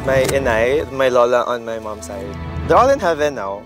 my inay, my lola on my mom's side. They're all in heaven now.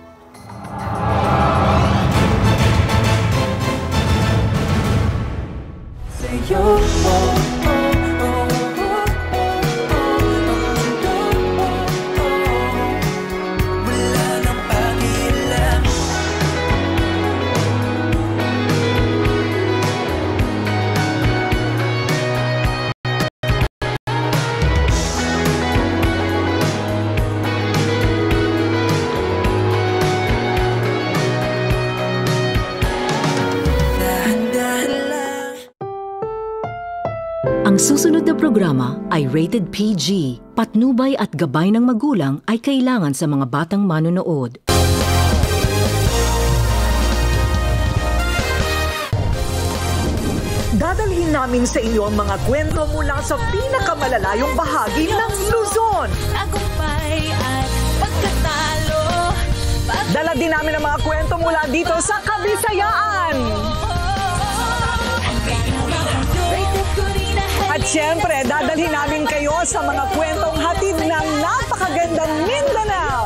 Ang susunod na programa ay rated PG. Patnubay at gabay ng magulang ay kailangan sa mga batang manonood. Dadalhin namin sa inyo ang mga kwento mula sa pinakamalalayong bahagi ng Luzon. Tagumpay at pagkatalo. Dala din namin ang mga kwento mula dito sa Kabisayaan. At siyempre, dadalhin namin kayo sa mga kwentong hatid ng napakagandang Mindanao.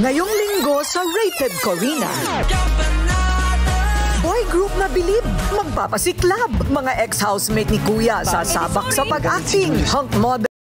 Ngayong linggo sa Rated Corina. Boy group na bilib, magpapasiklab. Mga ex-housemate ni Kuya sasabak sa pag-acting. Hunk model.